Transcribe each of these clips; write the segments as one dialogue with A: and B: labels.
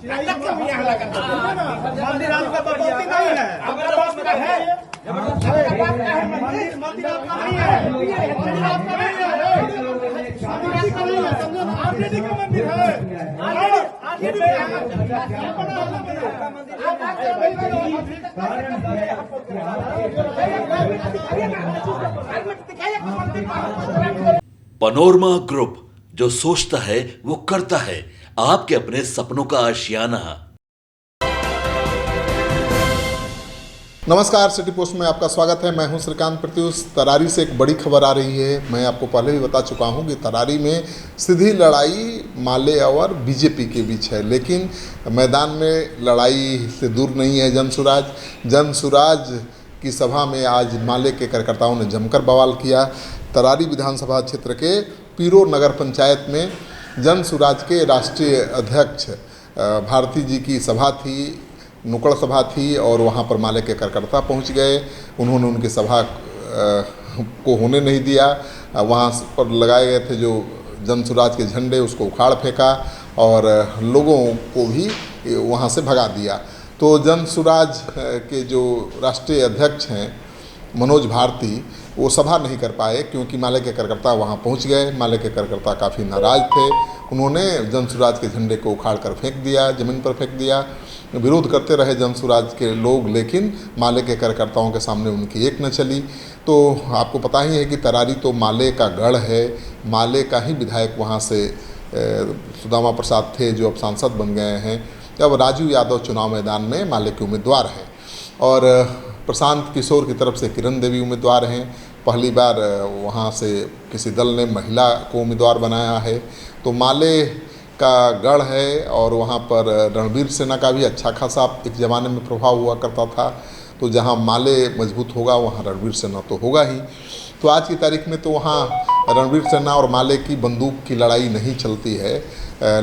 A: मंदिर आपका बकौती नहीं है, आपका पास का है। मंदिर आपका नहीं है, मंदिर आपका नहीं है, आरजेडी का मंदिर है, आरजेडी का
B: पनोरमा ग्रुप, जो सोचता है वो करता है। आपके अपने सपनों का आशियाना।
C: नमस्कार, सिटी पोस्ट में आपका स्वागत है। मैं हूं श्रीकांत प्रत्युष। तरारी से एक बड़ी खबर आ रही है। मैं आपको पहले भी बता चुका हूं कि तरारी में सीधी लड़ाई माले और बीजेपी के बीच है, लेकिन मैदान में लड़ाई से दूर नहीं है जनसुराज की सभा में आज माले के कार्यकर्ताओं ने जमकर बवाल किया। तरारी विधानसभा क्षेत्र के पीरो नगर पंचायत में जनसुराज के राष्ट्रीय अध्यक्ष भारती जी की सभा थी, नुक्कड़ सभा थी, और वहाँ पर माले के कार्यकर्ता पहुँच गए। उन्होंने उनकी सभा को होने नहीं दिया। वहाँ पर लगाए गए थे जो जनसुराज के झंडे, उसको उखाड़ फेंका और लोगों को भी वहाँ से भगा दिया। तो जनसुराज के जो राष्ट्रीय अध्यक्ष हैं मनोज भारती, वो सभा नहीं कर पाए क्योंकि माले के कार्यकर्ता वहाँ पहुँच गए। माले के कार्यकर्ता काफ़ी नाराज़ थे। उन्होंने जनसुराज के झंडे को उखाड़ कर फेंक दिया, ज़मीन पर फेंक दिया। विरोध करते रहे जनसुराज के लोग, लेकिन माले के कार्यकर्ताओं के सामने उनकी एक न चली। तो आपको पता ही है कि तरारी तो माले का गढ़ है। माले का ही विधायक वहाँ से सुदामा प्रसाद थे, जो अब सांसद बन गए हैं। अब राजू यादव चुनाव मैदान में माले के उम्मीदवार हैं और प्रशांत किशोर की तरफ से किरण देवी उम्मीदवार हैं। पहली बार वहाँ से किसी दल ने महिला को उम्मीदवार बनाया है। तो माले का गढ़ है और वहाँ पर रणवीर सेना का भी अच्छा खासा एक ज़माने में प्रभाव हुआ करता था। तो जहाँ माले मजबूत होगा वहाँ रणवीर सेना तो होगा ही। तो आज की तारीख में तो वहाँ रणवीर सेना और माले की बंदूक की लड़ाई नहीं चलती है,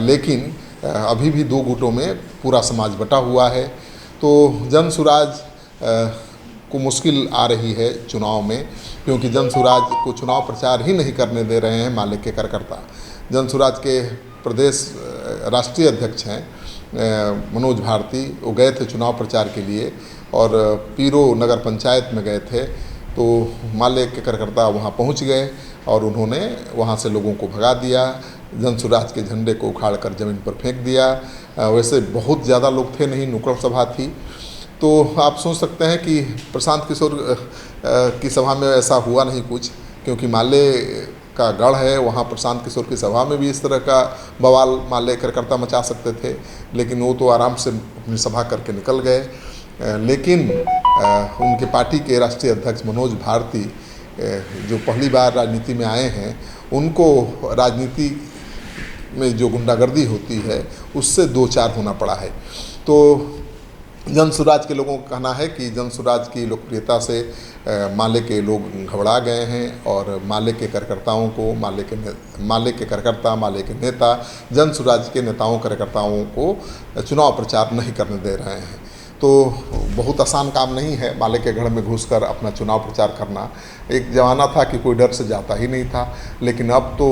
C: लेकिन अभी भी दो गुटों में पूरा समाज बटा हुआ है। तो जनसुराज को मुश्किल आ रही है चुनाव में, क्योंकि जनसुराज को चुनाव प्रचार ही नहीं करने दे रहे हैं माले के कार्यकर्ता। जनसुराज के प्रदेश राष्ट्रीय अध्यक्ष हैं मनोज भारती, वो गए थे चुनाव प्रचार के लिए और पीरो नगर पंचायत में गए थे। तो माले के कार्यकर्ता वहाँ पहुँच गए और उन्होंने वहाँ से लोगों को भगा दिया। जनसुराज के झंडे को उखाड़ कर ज़मीन पर फेंक दिया। वैसे बहुत ज़्यादा लोग थे नहीं, नुक्कड़ सभा थी। तो आप सोच सकते हैं कि प्रशांत किशोर की सभा में ऐसा हुआ नहीं कुछ, क्योंकि माले का गढ़ है। वहाँ प्रशांत किशोर की सभा में भी इस तरह का बवाल माले कार्यकर्ता मचा सकते थे, लेकिन वो तो आराम से अपनी सभा करके निकल गए। लेकिन उनके पार्टी के राष्ट्रीय अध्यक्ष मनोज भारती, जो पहली बार राजनीति में आए हैं, उनको राजनीति में जो गुंडागर्दी होती है उससे दो चार होना पड़ा है। तो जनसुराज के लोगों का कहना है कि जनसुराज की लोकप्रियता से माले के लोग घबरा गए हैं और माले के कार्यकर्ताओं को, माले के कार्यकर्ता, माले के नेता जनसुराज के नेताओं कार्यकर्ताओं को चुनाव प्रचार नहीं करने दे रहे हैं। तो बहुत आसान काम नहीं है माले के गढ़ में घुसकर अपना चुनाव प्रचार करना। एक ज़माना था कि कोई डर से जाता ही नहीं था, लेकिन अब तो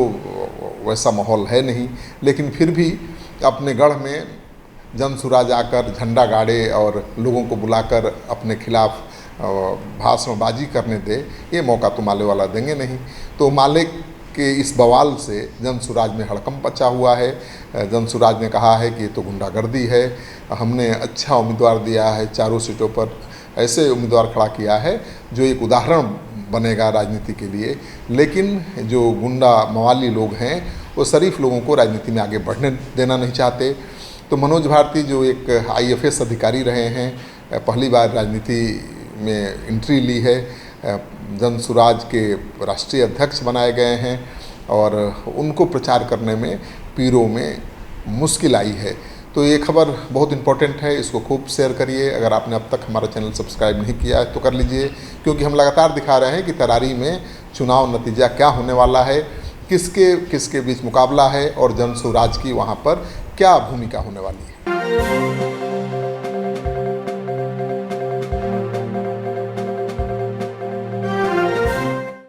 C: वैसा माहौल है नहीं। लेकिन फिर भी अपने गढ़ में जनसुराज आकर झंडा गाड़े और लोगों को बुलाकर अपने खिलाफ भाषणबाजी करने दे, ये मौका तो माले वाला देंगे नहीं। तो माले के इस बवाल से जनसुराज में हड़कंप मचा हुआ है। जनसुराज ने कहा है कि ये तो गुंडागर्दी है। हमने अच्छा उम्मीदवार दिया है, चारों सीटों पर ऐसे उम्मीदवार खड़ा किया है जो एक उदाहरण बनेगा राजनीति के लिए। लेकिन जो गुंडा मवाली लोग हैं वो शरीफ लोगों को राजनीति में आगे बढ़ने देना नहीं चाहते। तो मनोज भारती, जो एक IAS अधिकारी रहे हैं, पहली बार राजनीति में एंट्री ली है, जनसुराज के राष्ट्रीय अध्यक्ष बनाए गए हैं और उनको प्रचार करने में पीरो में मुश्किल आई है। तो ये खबर बहुत इम्पोर्टेंट है, इसको खूब शेयर करिए। अगर आपने अब तक हमारा चैनल सब्सक्राइब नहीं किया है तो कर लीजिए, क्योंकि हम लगातार दिखा रहे हैं कि तरारी में चुनाव नतीजा क्या होने वाला है, किसके बीच मुकाबला है और जनसुराज की वहाँ पर क्या भूमिका होने वाली है।